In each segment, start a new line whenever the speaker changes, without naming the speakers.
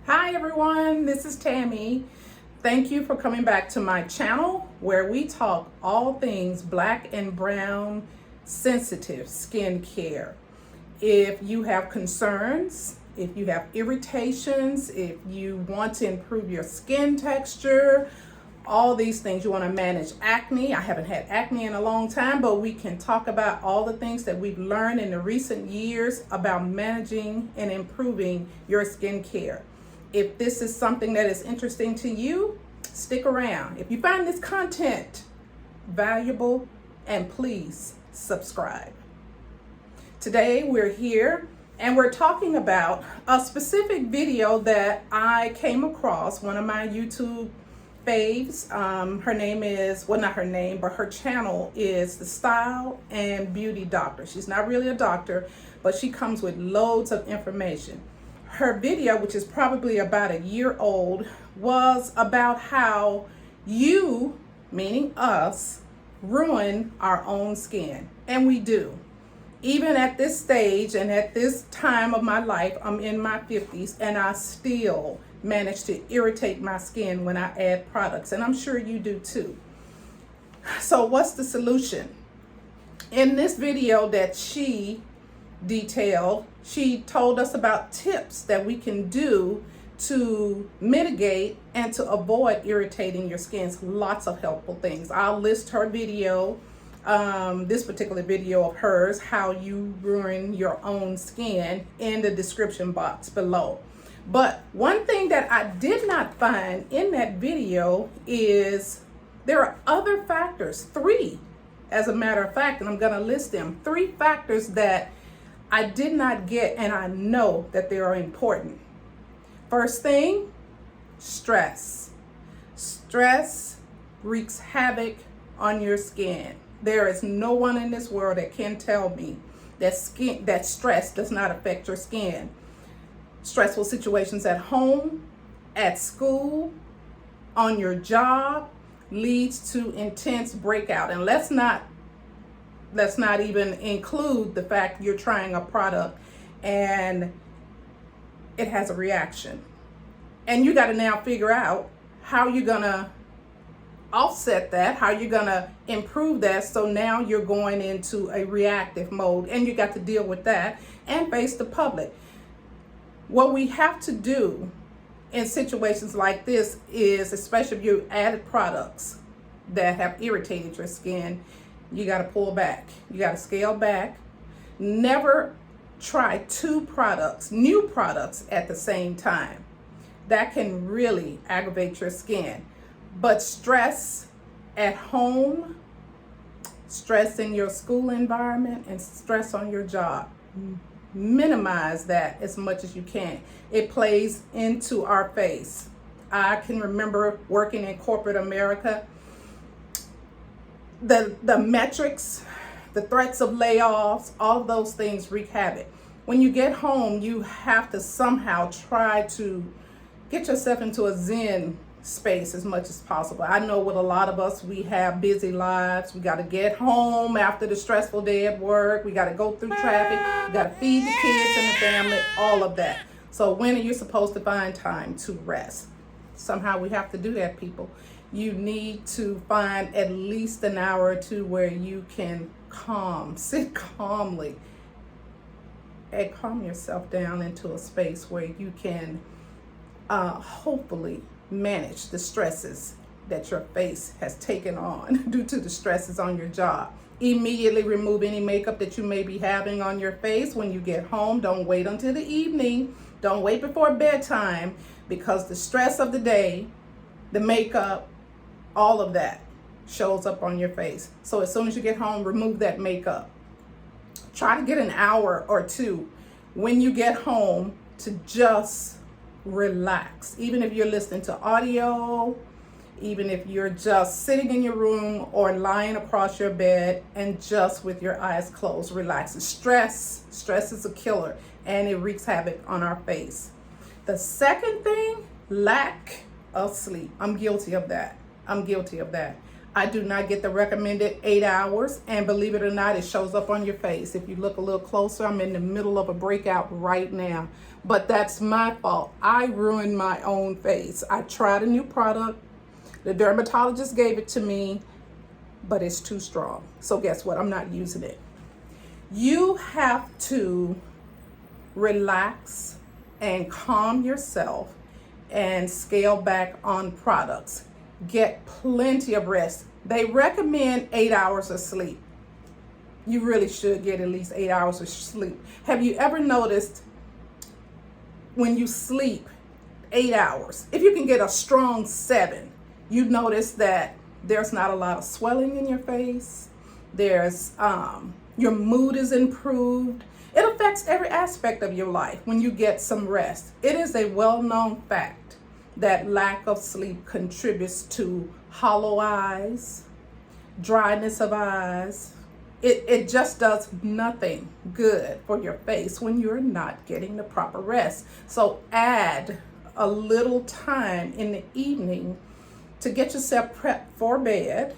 Hi everyone, this is Tammy. Thank you for coming back to my channel where we talk all things black and brown sensitive skincare. If you have concerns, if you have irritations, if you want to improve your skin texture, all these things, you want to manage acne. I haven't had acne in a long time, but we can talk about all the things that we've learned in the recent years about managing and improving your skincare. If this is something that is interesting to you, stick around. If you find this content valuable, and please subscribe. Today we're here and we're talking about a specific video that I came across, one of my YouTube faves. Her name is, well, not her name, but her channel is the Style and Beauty Doctor. She's not really a doctor, but she comes with loads of information. Her video, which is probably about a year old, was about how you, meaning us, ruin our own skin. And we do. Even at this stage and at this time of my life, I'm in my 50s and I still manage to irritate my skin when I add products. And I'm sure you do too. So what's the solution? In this video that she detailed, she told us about tips that we can do to mitigate and to avoid irritating your skin. Lots of helpful things. I'll list her video, this particular video of hers, how you ruin your own skin, in the description box below. But one thing that I did not find in that video is there are other factors, 3 as a matter of fact, and I'm going to list them, 3 factors that I did not get, and I know that they are important. First thing, stress. Stress wreaks havoc on your skin. There is no one in this world that can tell me that stress does not affect your skin. Stressful situations at home, at school, on your job leads to intense breakout. And let's not even include the fact you're trying a product and it has a reaction. And you got to now figure out how you're going to offset that, how you're going to improve that. So now you're going into a reactive mode and you got to deal with that and face the public. What we have to do in situations like this is, especially if you added products that have irritated your skin, you got to pull back. You got to scale back. Never try 2 products, new products at the same time. That can really aggravate your skin. But stress at home, stress in your school environment, and stress on your job, minimize that as much as you can. It plays into our face. I can remember working in corporate America. The metrics, the threats of layoffs, all of those things wreak havoc. When you get home, you have to somehow try to get yourself into a zen space as much as possible. I know with a lot of us, we have busy lives. We got to get home after the stressful day at work. We got to go through traffic. We got to feed the kids and the family, all of that. So when are you supposed to find time to rest? Somehow we have to do that, people. You need to find at least an hour or 2 where you can sit calmly and calm yourself down into a space where you can hopefully manage the stresses that your face has taken on due to the stresses on your job. Immediately remove any makeup that you may be having on your face when you get home. Don't wait until the evening. Don't wait before bedtime, because the stress of the day, the makeup, all of that shows up on your face. So as soon as you get home, remove that makeup. Try to get an hour or 2 when you get home to just relax. Even if you're listening to audio, even if you're just sitting in your room or lying across your bed and just with your eyes closed, relax. Stress is a killer and it wreaks havoc on our face. The second thing, lack of sleep. I'm guilty of that. I do not get the recommended 8 hours, and believe it or not, it shows up on your face. If you look a little closer, I'm in the middle of a breakout right now, but that's my fault. I ruined my own face. I tried a new product. The dermatologist gave it to me, but it's too strong. So guess what? I'm not using it. You have to relax and calm yourself and scale back on products. Get plenty of rest. They recommend 8 hours of sleep. You really should get at least 8 hours of sleep. Have you ever noticed when you sleep 8 hours, if you can get a strong 7, you notice that there's not a lot of swelling in your face. There's your mood is improved. It affects every aspect of your life when you get some rest. It is a well-known fact that lack of sleep contributes to hollow eyes, dryness of eyes. It just does nothing good for your face when you're not getting the proper rest. So add a little time in the evening to get yourself prepped for bed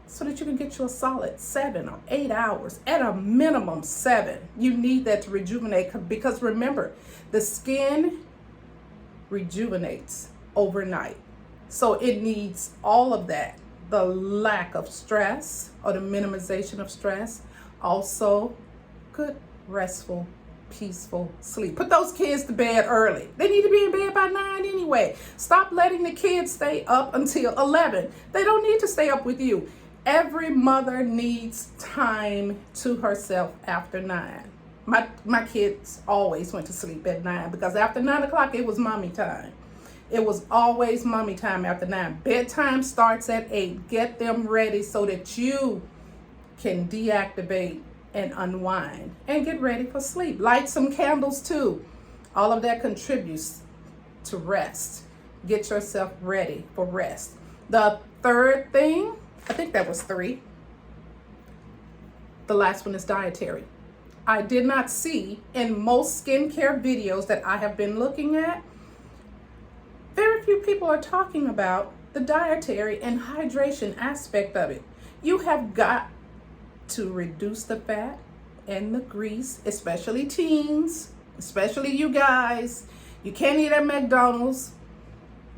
so that you can get you a solid 7 or 8 hours, at a minimum 7. You need that to rejuvenate, because remember, the skin rejuvenates overnight. So it needs all of that. The lack of stress or the minimization of stress. Also, good, restful, peaceful sleep. Put those kids to bed early. They need to be in bed by 9 anyway. Stop letting the kids stay up until 11. They don't need to stay up with you. Every mother needs time to herself after 9. My kids always went to sleep at 9, because after 9 o'clock, it was mommy time. It was always mommy time after 9. Bedtime starts at 8. Get them ready so that you can deactivate and unwind and get ready for sleep. Light some candles too. All of that contributes to rest. Get yourself ready for rest. The third thing, I think that was 3. The last one is dietary. I did not see in most skincare videos that I have been looking at, very few people are talking about the dietary and hydration aspect of it. You have got to reduce the fat and the grease, especially teens, especially you guys. You can't eat at McDonald's,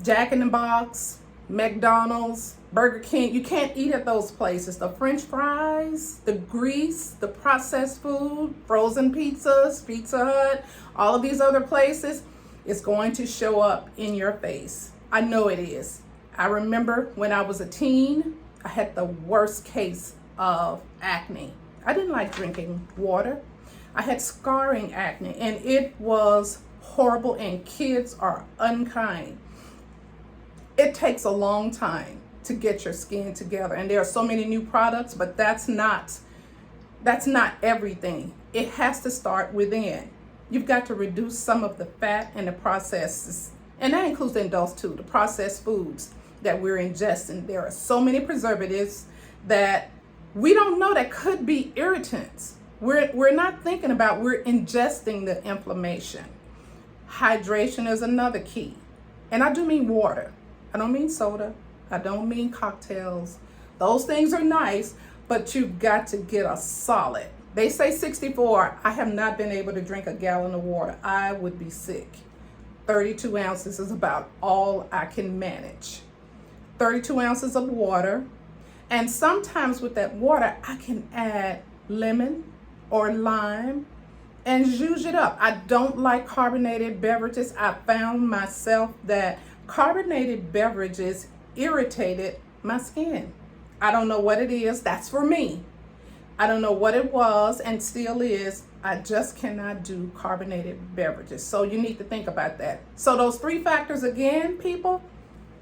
Jack in the Box, McDonald's, Burger King. You can't eat at those places. The French fries, the grease, the processed food, frozen pizzas, Pizza Hut, all of these other places, it's going to show up in your face. I know it is. I remember when I was a teen, I had the worst case of acne. I didn't like drinking water. I had scarring acne, and it was horrible, and kids are unkind. It takes a long time to get your skin together, and there are so many new products, but that's not everything. It has to start within. You've got to reduce some of the fat and the processes, and that includes the adults too, the processed foods that we're ingesting. There are so many preservatives that we don't know that could be irritants. We're not thinking about, we're ingesting the inflammation. Hydration is another key. And I do mean water. I don't mean soda. I don't mean cocktails. Those things are nice, but you've got to get a solid. They say 64. I have not been able to drink a gallon of water. I would be sick. 32 ounces is about all I can manage. 32 ounces of water. And sometimes with that water, I can add lemon or lime and zhuzh it up. I don't like carbonated beverages. I found myself that carbonated beverages irritated my skin. I don't know what it is. That's for me. I don't know what it was and still is. I just cannot do carbonated beverages. So you need to think about that. So those 3 factors again, people: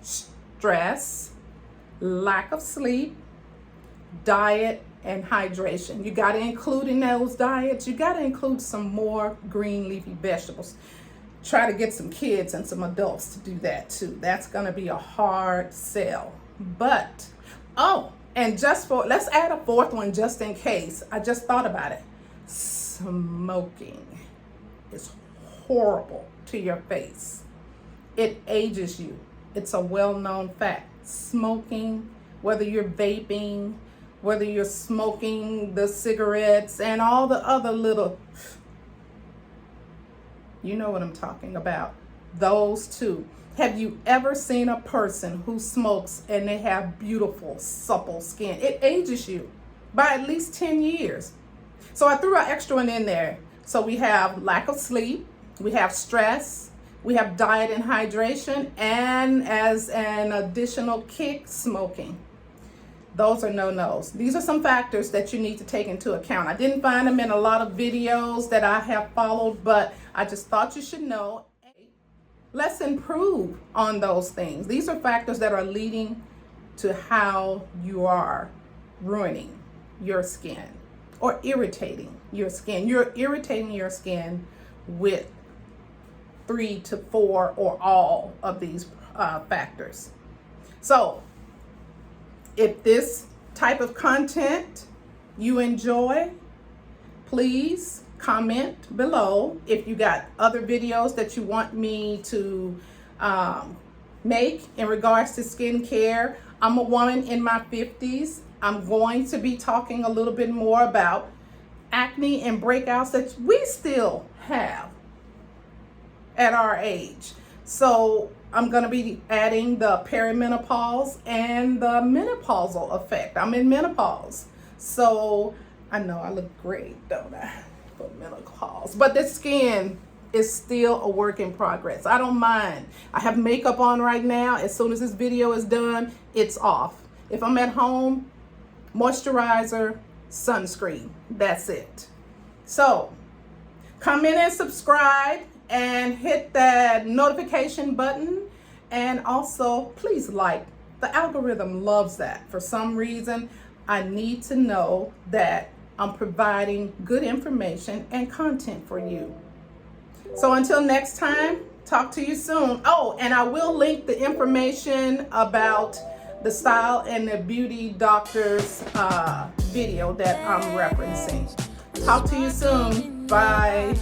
stress, lack of sleep, diet, and hydration. You got to include in those diets, you got to include some more green leafy vegetables. Try to get some kids and some adults to do that too. That's going to be a hard sell. But, and let's add a 4th one just in case. I just thought about it. Smoking is horrible to your face. It ages you. It's a well-known fact. Smoking whether you're vaping, whether you're smoking the cigarettes and all the other little, you know what I'm talking about, those two. Have you ever seen a person who smokes and they have beautiful, supple skin? It ages you by at least 10 years. So I threw an extra one in there. So we have lack of sleep, we have stress, we have diet and hydration, and as an additional kick, smoking. Those are no-nos. These are some factors that you need to take into account. I didn't find them in a lot of videos that I have followed, but I just thought you should know. Let's improve on those things. These are factors that are leading to how you are ruining your skin or irritating your skin. You're irritating your skin with 3 to 4 or all of these factors. So if this type of content you enjoy, please comment below. If you got other videos that you want me to make in regards to skincare. I'm a woman in my 50s. I'm going to be talking a little bit more about acne and breakouts that we still have at our age. So I'm going to be adding the perimenopause and the menopausal effect. I'm in menopause. So I know I look great, don't I, for menopause. But the skin is still a work in progress. I don't mind. I have makeup on right now. As soon as this video is done, it's off. If I'm at home, moisturizer, sunscreen. That's it. So comment and subscribe and hit that notification button. And also, please like. The algorithm loves that. For some reason, I need to know that I'm providing good information and content for you. So until next time, talk to you soon. Oh, and I will link the information about the Style and the Beauty Doctor's video that I'm referencing. Talk to you soon. Bye.